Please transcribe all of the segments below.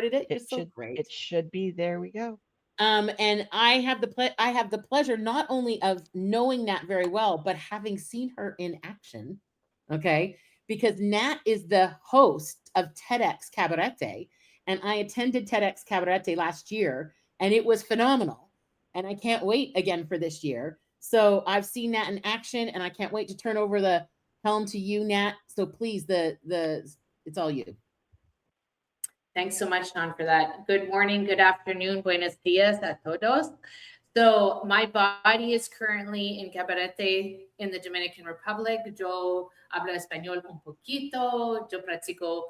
it. You're It so should great. it should be. There we go. And I have the pleasure not only of knowing Nat very well, but having seen her in action. Okay, because Nat is the host of TEDxCabarete, and I attended TEDxCabarete last year, and it was phenomenal. And I can't wait again for this year. So I've seen Nat in action, and I can't wait to turn over the helm to you, Nat. So please, the it's all you. Thanks so much, Sean, for that. Good morning, good afternoon, buenos dias a todos. So my body is currently in Cabarete in the Dominican Republic. Yo hablo español un poquito. Yo practico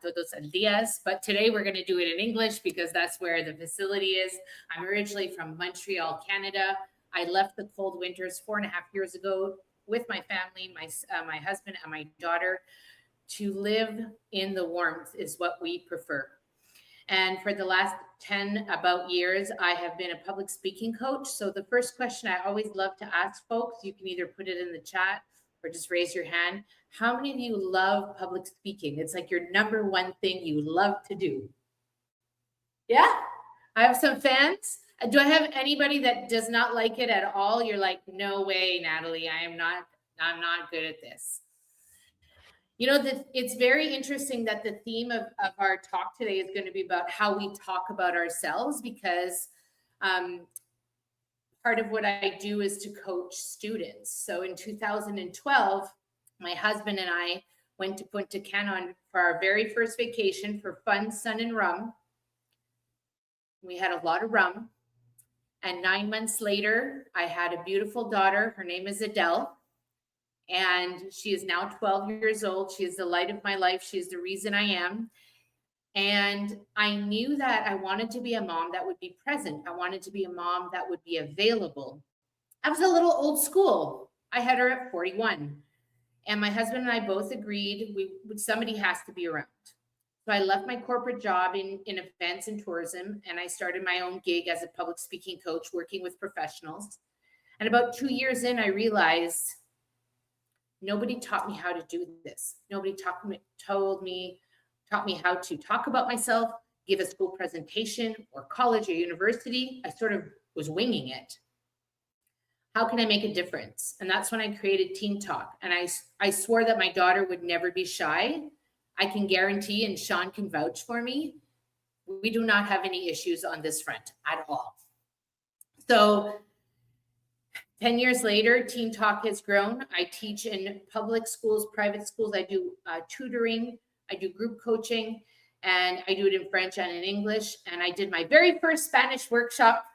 todos los días. But today we're going to do it in English because that's where the facility is. I'm originally from Montreal, Canada. I left the cold winters 4.5 years ago with my family, my husband and my daughter. To live in the warmth is what we prefer. And for the last 10 about years, I have been a public speaking coach. So the first question I always love to ask folks, you can either put it in the chat or just raise your hand. How many of you love public speaking? It's like your number one thing you love to do. Yeah, I have some fans. Do I have anybody that does not like it at all? You're like, no way, Natalie, I'm not good at this. You know, it's very interesting that the theme of our talk today is going to be about how we talk about ourselves, because part of what I do is to coach students. So in 2012, my husband and I went to Punta Cana for our very first vacation for fun, sun, and rum. We had a lot of rum. And 9 months later, I had a beautiful daughter. Her name is Adele. And she is now 12 years old. She is the light of my life. She is the reason I am. And I knew that I wanted to be a mom that would be present. I wanted to be a mom that would be available. I was a little old school. I had her at 41. And my husband and I both agreed somebody has to be around. So I left my corporate job in events and tourism, and I started my own gig as a public speaking coach working with professionals. And about 2 years in, I realized nobody taught me how to do this. Nobody taught me how to talk about myself, give a school presentation or college or university. I sort of was winging it. How can I make a difference? And that's when I created Teen Talk. And I swore that my daughter would never be shy. I can guarantee, and Sean can vouch for me, we do not have any issues on this front at all. So 10 years later, Teen Talk has grown. I teach in public schools, private schools. I do tutoring. I do group coaching, and I do it in French and in English. And I did my very first Spanish workshop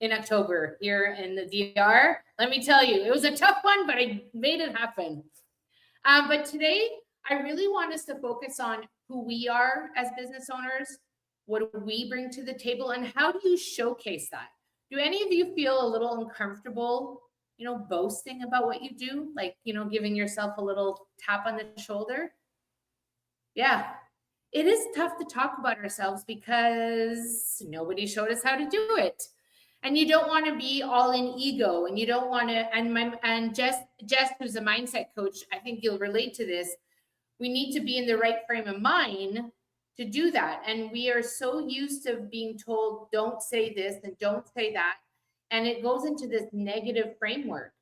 in October here in the DR. Let me tell you, it was a tough one, but I made it happen. But today, I really want us to focus on who we are as business owners, what do we bring to the table, and how do you showcase that? Do any of you feel a little uncomfortable, boasting about what you do? Like, giving yourself a little tap on the shoulder? Yeah, it is tough to talk about ourselves because nobody showed us how to do it. And you don't want to be all in ego, and you don't want to, and Jess, who's a mindset coach, I think you'll relate to this. We need to be in the right frame of mind to do that. And we are so used to being told, don't say this and don't say that. And it goes into this negative framework.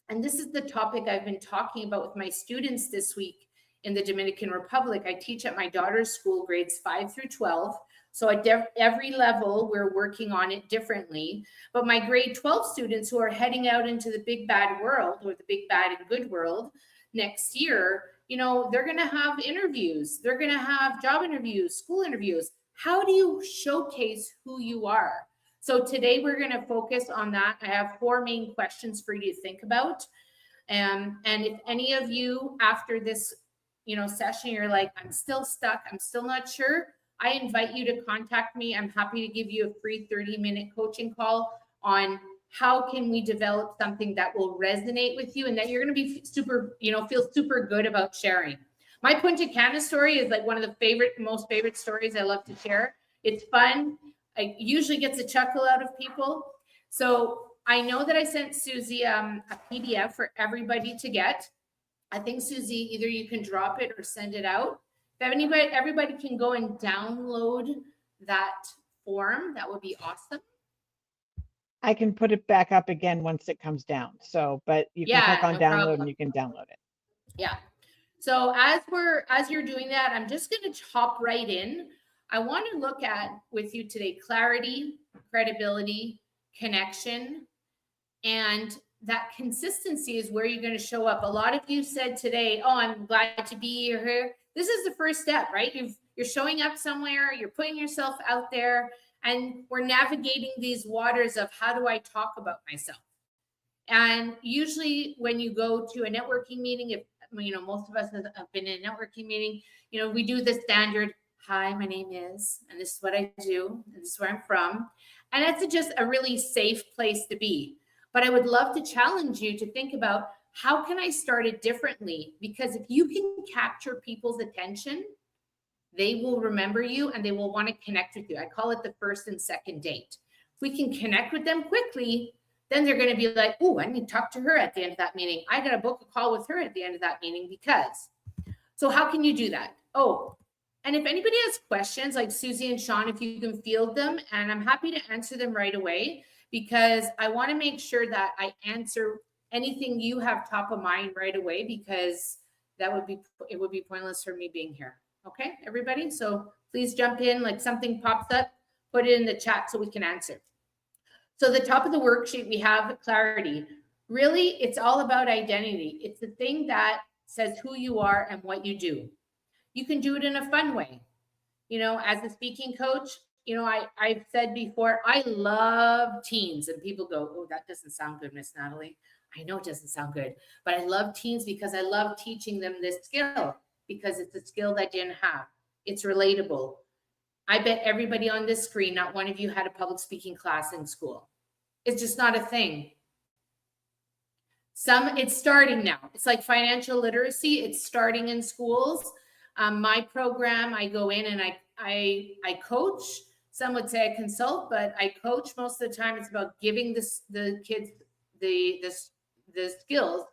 And this is the topic I've been talking about with my students this week in the Dominican Republic. I teach at my daughter's school, grades 5 through 12. So at every level, we're working on it differently. But my grade 12 students who are heading out into the big bad world, or the big bad and good world next year, they're going to have interviews. They're going to have job interviews, school interviews. How do you showcase who you are? So today we're going to focus on that. I have 4 main questions for you to think about. And if any of you after this, session, you're like, I'm still stuck, I'm still not sure, I invite you to contact me. I'm happy to give you a free 30-minute coaching call on how can we develop something that will resonate with you and that you're going to be super, feel super good about sharing. My Punta Cana story is like one of the most favorite stories I love to share. It's fun. It usually gets a chuckle out of people. So I know that I sent Susie a PDF for everybody to get. I think, Susie, either you can drop it or send it out. If everybody can go and download that form, that would be awesome. I can put it back up again once it comes down. So, but you can click on no download problem. and you can download it. Yeah. So as you're doing that, I'm just going to hop right in. I want to look at with you today clarity, credibility, connection, and that consistency is where you're going to show up. A lot of you said today, "Oh, I'm glad to be here." This is the first step, right? You're showing up somewhere, you're putting yourself out there, and we're navigating these waters of how do I talk about myself. And usually when you go to a networking meeting, if most of us have been in a networking meeting, we do the standard, "Hi, my name is, and this is what I do, and this is where I'm from." And that's just a really safe place to be. But I would love to challenge you to think about, how can I start it differently? Because if you can capture people's attention, they will remember you and they will want to connect with you. I call it the first and second date. If we can connect with them quickly, then they're going to be like, "Oh, I need to talk to her at the end of that meeting. I got to book a call with her at the end of that meeting because." So how can you do that? Oh, and if anybody has questions, like Susie and Sean, if you can field them, and I'm happy to answer them right away, because I want to make sure that I answer anything you have top of mind right away, because it would be pointless for me being here. Okay, everybody? So please jump in, like something pops up, put it in the chat so we can answer. So the top of the worksheet, we have clarity. Really, it's all about identity. It's the thing that says who you are and what you do. You can do it in a fun way. As a speaking coach, I've said before, I love teens, and people go, "Oh, that doesn't sound good, Miss Natalie." I know it doesn't sound good, but I love teens because I love teaching them this skill, because it's a skill that I didn't have. It's relatable. I bet everybody on this screen, not one of you had a public speaking class in school. It's just not a thing. It's starting now. It's like financial literacy. It's starting in schools. My program, I go in and I coach. Some would say I consult, but I coach most of the time. It's about giving the kids the skills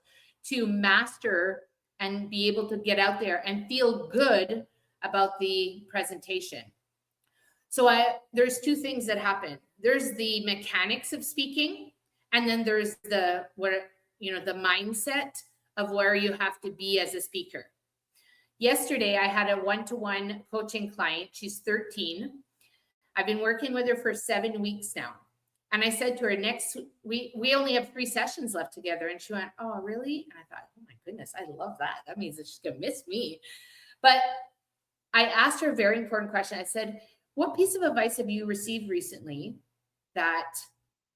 to master and be able to get out there and feel good about the presentation. So there's two things that happen. There's the mechanics of speaking, and then there's the mindset of where you have to be as a speaker. Yesterday, I had a one-to-one coaching client. She's 13. I've been working with her for 7 weeks now. And I said to her, next week, we only have 3 sessions left together. And she went, "Oh, really?" And I thought, "Oh my goodness, I love that. That means that she's going to miss me." But I asked her a very important question. I said, "What piece of advice have you received recently that,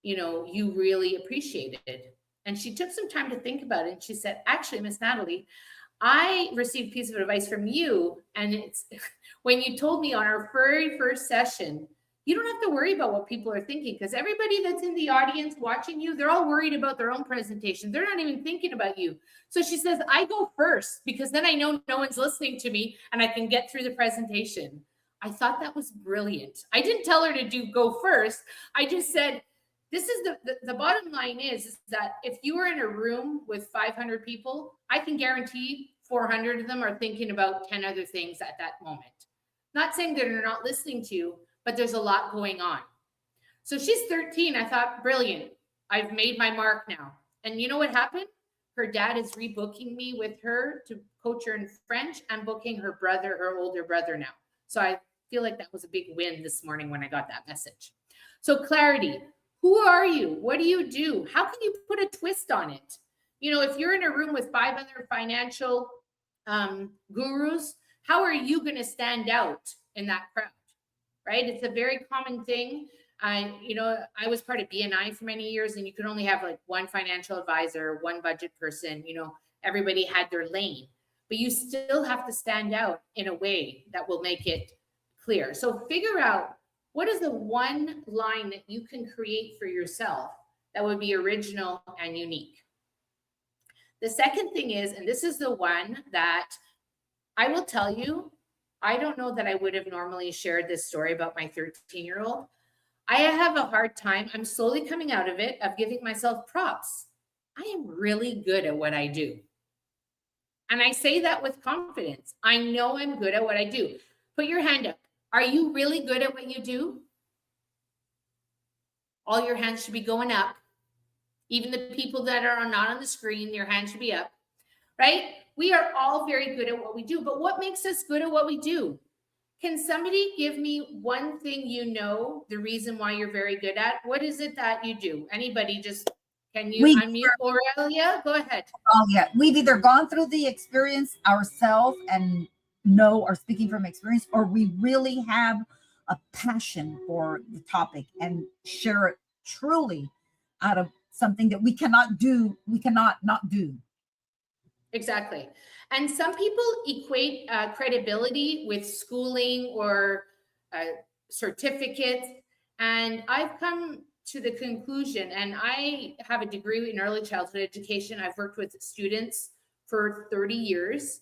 you really appreciated?" And she took some time to think about it. And she said, "Actually, Miss Natalie, I received a piece of advice from you. And it's when you told me on our very first session, you don't have to worry about what people are thinking, because everybody that's in the audience watching you, they're all worried about their own presentation. They're not even thinking about you." So she says, "I go first because then I know no one's listening to me and I can get through the presentation." I thought that was brilliant. I didn't tell her to go first. I just said, this is the bottom line is that if you are in a room with 500 people, I can guarantee 400 of them are thinking about 10 other things at that moment. Not saying that they're not listening to you, but there's a lot going on. So she's 13. I thought, brilliant. I've made my mark now. And you know what happened? Her dad is rebooking me with her to coach her in French. I'm booking her older brother now. So I feel like that was a big win this morning when I got that message. So clarity. Who are you? What do you do? How can you put a twist on it? If you're in a room with 5 other financial gurus, how are you going to stand out in that crowd? Right? It's a very common thing. I was part of BNI for many years, and you could only have like one financial advisor, one budget person. Everybody had their lane, but you still have to stand out in a way that will make it clear. So figure out, what is the one line that you can create for yourself that would be original and unique? The second thing is, and this is the one that I will tell you, I don't know that I would have normally shared this story about my 13-year-old. I have a hard time, I'm slowly coming out of it, of giving myself props. I am really good at what I do. And I say that with confidence. I know I'm good at what I do. Put your hand up. Are you really good at what you do? All your hands should be going up. Even the people that are not on the screen, your hand should be up, right? We are all very good at what we do, but what makes us good at what we do? Can somebody give me one thing you know, the reason why you're very good at? What is it that you do? Anybody just, can you unmute? Aurelia, go ahead. Oh yeah, we've either gone through the experience ourselves and know or speaking from experience, or we really have a passion for the topic and share it truly out of something that we cannot not do. Exactly. And some people equate credibility with schooling or certificates. And I've come to the conclusion, and I have a degree in early childhood education. I've worked with students for 30 years.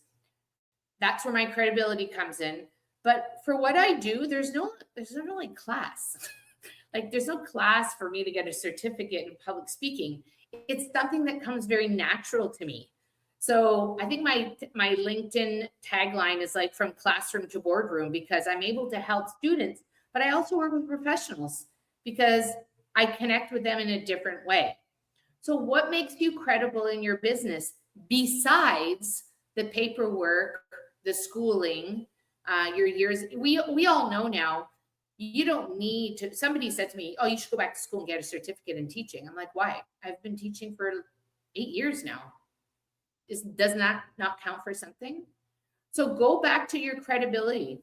That's where my credibility comes in. But for what I do, there's no like class. Like there's no class for me to get a certificate in public speaking. It's something that comes very natural to me. So I think my LinkedIn tagline is like from classroom to boardroom, because I'm able to help students, but I also work with professionals because I connect with them in a different way. So what makes you credible in your business besides the paperwork, the schooling, your years? We all know now, you don't need to. Somebody said to me, oh, you should go back to school and get a certificate in teaching. I'm like, why? I've been teaching for 8 years now. Does that not count for something? So go back to your credibility.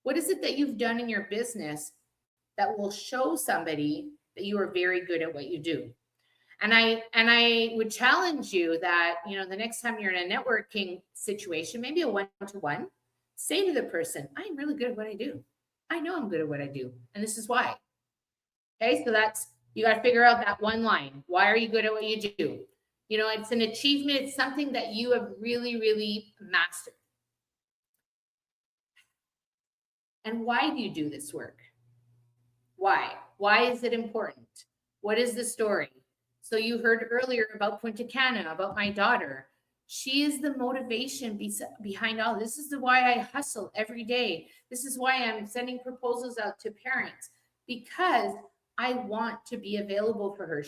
What is it that you've done in your business that will show somebody that you are very good at what you do? And I would challenge you that, the next time you're in a networking situation, maybe a one-to-one, say to the person, I'm really good at what I do. I know I'm good at what I do, and this is why. Okay, so you got to figure out that one line. Why are you good at what you do? It's an achievement. It's something that you have really, really mastered. And why do you do this work? Why? Why is it important? What is the story? So you heard earlier about Punta Cana, about my daughter. She is the motivation behind all this. Is why I hustle every day. This is why I'm sending proposals out to parents, because I want to be available for her.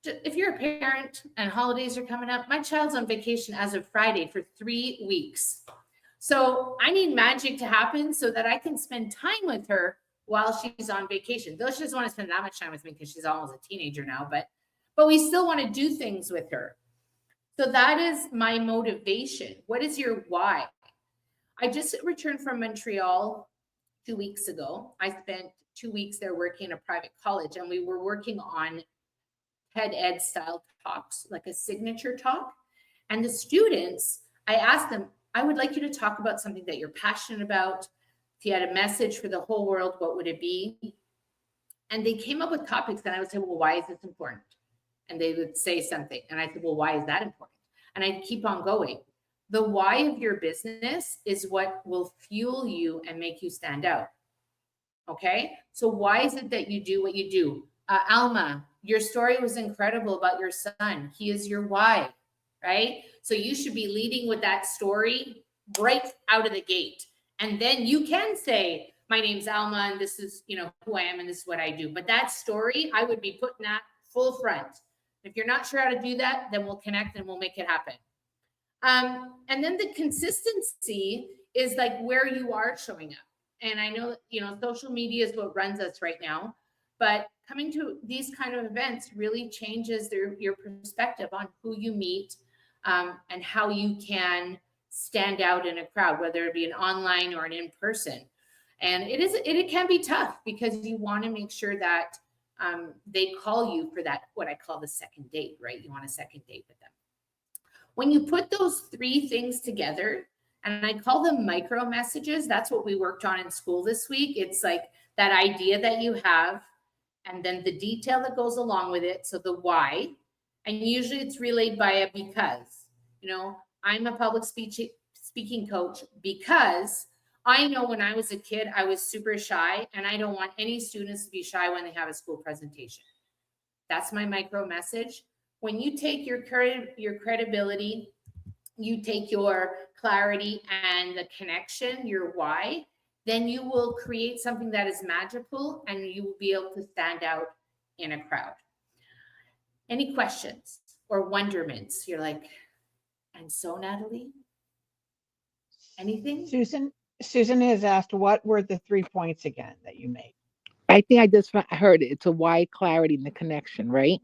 If you're a parent and holidays are coming up, my child's on vacation as of Friday for 3 weeks. So I need magic to happen so that I can spend time with her while she's on vacation. Though she doesn't want to spend that much time with me because she's almost a teenager now, but we still want to do things with her. So that is my motivation. What is your why? I just returned from Montreal 2 weeks ago. I spent 2 weeks there working in a private college, and we were working on TED style talks, like a signature talk. And the students, I asked them, I would like you to talk about something that you're passionate about. If you had a message for the whole world, what would it be? And they came up with topics, and I would say, well, why is this important? And they would say something. And I said, well, why is that important? And I'd keep on going. The why of your business is what will fuel you and make you stand out. Okay? So why is it that you do what you do? Alma, your story was incredible about your son. He is your why, right? So you should be leading with that story right out of the gate. And then you can say, my name's Alma, and this is, who I am, and this is what I do. But that story, I would be putting that full front. If you're not sure how to do that, then we'll connect and we'll make it happen. And then the consistency is like where you are showing up. And I know, social media is what runs us right now, but coming to these kind of events really changes your perspective on who you meet, and how you can stand out in a crowd, whether it be an online or an in-person. And it can be tough because you want to make sure that they call you for that, what I call the second date, right? You want a second date with them. When you put those 3 things together, and I call them micro messages, that's what we worked on in school this week. It's like that idea that you have, and then the detail that goes along with it. So the why, and usually it's relayed by a because. I'm a public speaking coach because I know when I was a kid, I was super shy, and I don't want any students to be shy when they have a school presentation. That's my micro message. When you take your credibility, you take your clarity and the connection, your why, then you will create something that is magical and you will be able to stand out in a crowd. Any questions or wonderments? You're like, and so Natalie, anything? Susan has asked, what were the 3 points again that you made? I think I just heard it. It's a why, clarity, and the connection, right?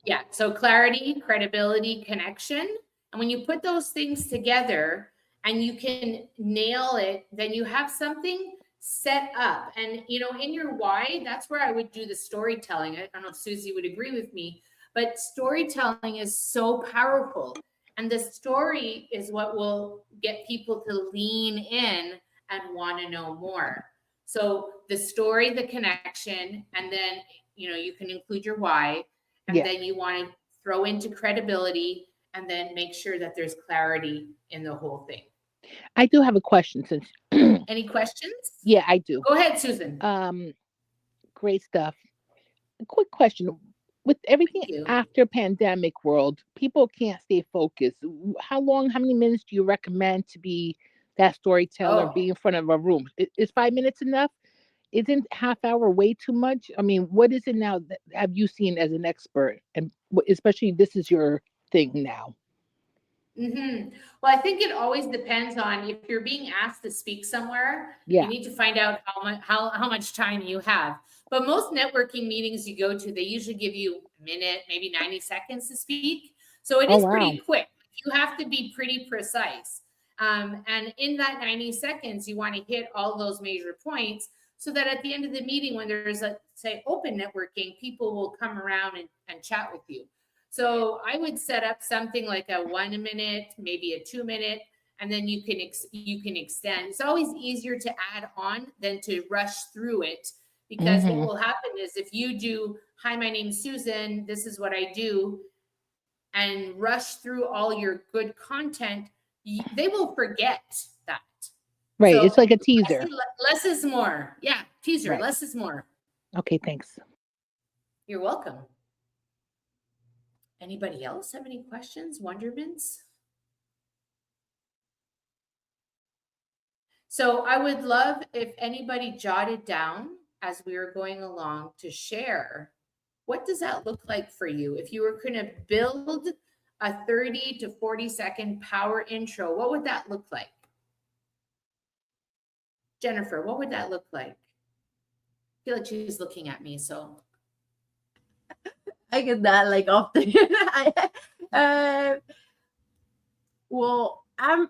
Yeah. So clarity, credibility, connection. And when you put those things together and you can nail it, then you have something set up. And, you know, in your why, that's where I would do the storytelling. I don't know if Susie would agree with me, but storytelling is so powerful. And the story is what will get people to lean in and want to know more. So the story, the connection, and then, you know, you can include your why. And then you want to throw into credibility and then make sure that there's clarity in the whole thing. I do have a question since Any questions? Yeah, I do. Go ahead, Susan. Great stuff. A quick question. With everything after pandemic world, people can't stay focused. How many minutes do you recommend to be that storyteller, be in front of a room? Is 5 minutes enough? Isn't half hour way too much? I mean, what is it now that have you seen as an expert? And especially this is your thing now. Mm-hmm. Well, I think it always depends on if you're being asked to speak somewhere, you need to find out how much time you have. But most networking meetings you go to, they usually give you a minute, maybe 90 seconds to speak. So it is pretty quick. You have to be pretty precise. And in that 90 seconds, you want to hit all those major points so that at the end of the meeting, when there's say open networking, people will come around and chat with you. So I would set up something like a 1 minute, maybe a 2 minute, and then you can extend. It's always easier to add on than to rush through it, because what will happen is if you do, hi, my name's Susan, this is what I do, and rush through all your good content, they will forget that. Right. So it's like a teaser. Less is more. Yeah. Teaser. Right. Less is more. Okay. Thanks. You're welcome. Anybody else have any questions, wonderments? So I would love if anybody jotted down as we were going along to share, what does that look like for you? If you were going to build a 30 to 40 second power intro, what would that look like? Jennifer, what would that look like? I feel like she's looking at me, so. I get that like often. Well, I've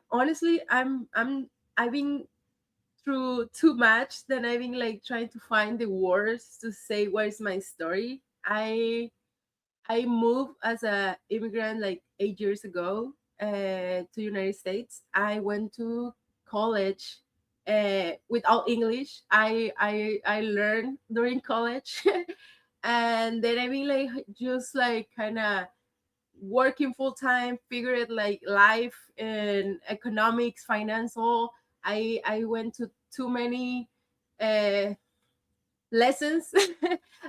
been through too much. Then I've been like trying to find the words to say what is my story. I moved as an immigrant like 8 years ago to United States. I went to college without English. I learned during college. And then I mean like just like kind of working full time, figured like life and economics, financial. I went to too many lessons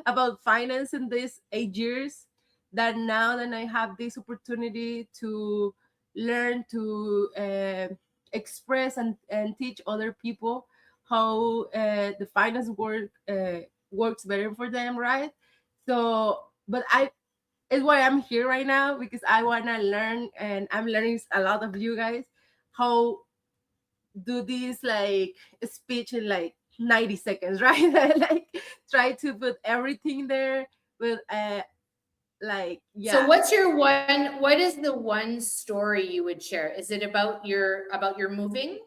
about finance in these 8 years, that now that I have this opportunity to learn to express and teach other people how the finance works better for them, right? So, but it's why I'm here right now, because I want to learn, and I'm learning a lot of you guys how do this like speech in like 90 seconds, right? Like try to put everything there with like, yeah. So what is the one story you would share? Is it about your moving?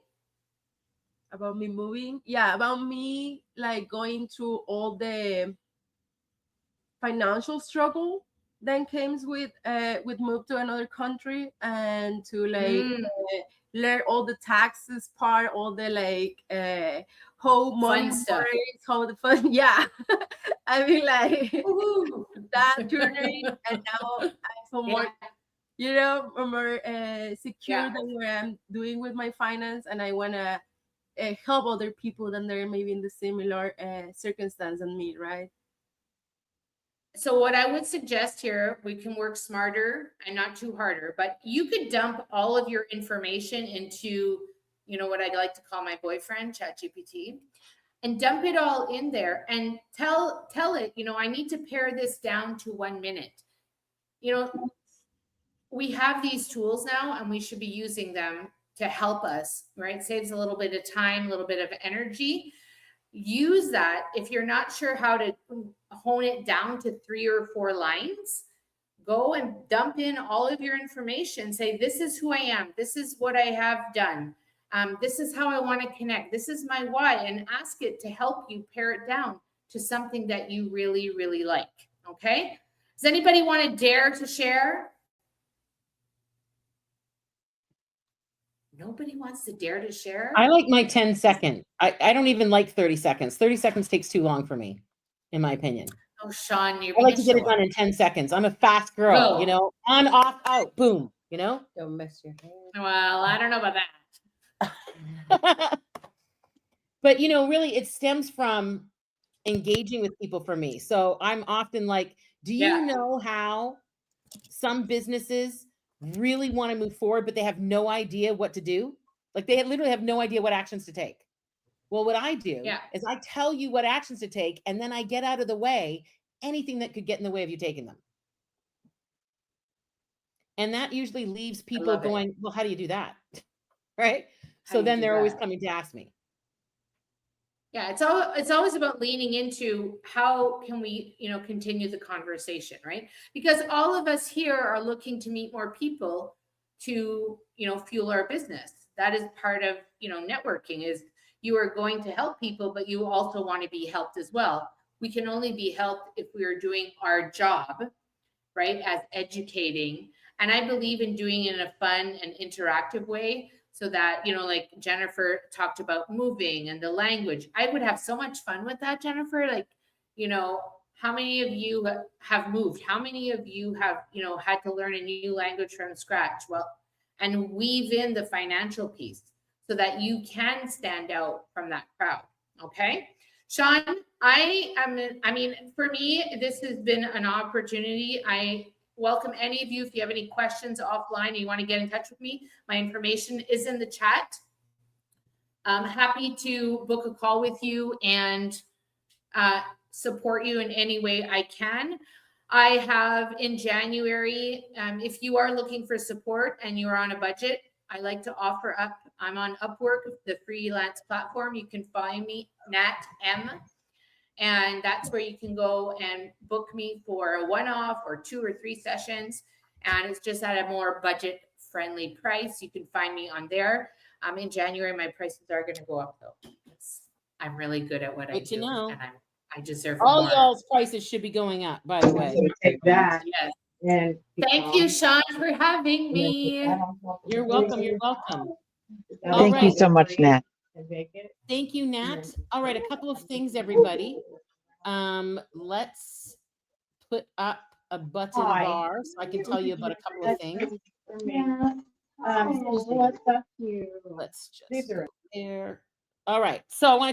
About me moving? Yeah, about me like going through all the financial struggle that comes with move to another country, and to like learn all the taxes part, all the like how money works, how the fun. Yeah. I mean like that journey, and now I feel more, you know, more secure than what I'm doing with my finance, and I want to help other people that they're maybe in the similar circumstance than me, right? So what I would suggest here, we can work smarter and not too harder, but you could dump all of your information into you know, what I like to call my boyfriend, ChatGPT, and dump it all in there and tell it, you know, I need to pare this down to 1 minute. You know, we have these tools now and we should be using them to help us, right? Saves a little bit of time, a little bit of energy. Use that. If you're not sure how to hone it down to 3 or 4 lines, go and dump in all of your information. Say, this is who I am. This is what I have done. This is how I want to connect. This is my why, and ask it to help you pare it down to something that you really, really like. Okay. Does anybody want to dare to share? Nobody wants to dare to share? I like my 10 second. I don't even like 30 seconds. 30 seconds takes too long for me, in my opinion. Oh, Sean, you're I like to get it done in 10 seconds. I'm a fast girl, Go. you know, on, off, out, boom, you know? Don't mess your hair. Well, I don't know about that. But, you know, really it stems from engaging with people for me. So I'm often like, do you know how some businesses really want to move forward, but they have no idea what to do? Like they literally have no idea what actions to take. Well, what I do is I tell you what actions to take, and then I get out of the way anything that could get in the way of you taking them. And that usually leaves people going, well, how do you do that? Right? So then they're always coming to ask me. Yeah, it's always about leaning into how can we, you know, continue the conversation, right? Because all of us here are looking to meet more people to, you know, fuel our business. That is part of, you know, networking is you are going to help people, but you also want to be helped as well. We can only be helped if we are doing our job, right, as educating. And I believe in doing it in a fun and interactive way so that, you know, like Jennifer talked about moving and the language. I would have so much fun with that, Jennifer. Like, you know, how many of you have moved? How many of you have, you know, had to learn a new language from scratch? Well, and weave in the financial piece so that you can stand out from that crowd. Okay. Sean, I mean, for me, this has been an opportunity. I welcome any of you. If you have any questions offline and you want to get in touch with me, my information is in the chat. I'm happy to book a call with you and support you in any way I can. I have in January, if you are looking for support and you're on a budget, I like to offer up, I'm on Upwork, the freelance platform. You can find me, Nat M. And that's where you can go and book me for a one-off or 2 or 3 sessions. And it's just at a more budget-friendly price. You can find me on there. In January, my prices are going to go up, though. I'm really good at what I do. And I deserve all more. y'all's prices should be going up, by the way. Take that. Yes. And thank you, Sean, for having me. You're welcome. You're welcome. Thank you so much, Nat. Thank you, Nat. All right, a couple of things, everybody. Let's put up a button bar so I can tell you about a couple of things. Let's just there. All right. So I want to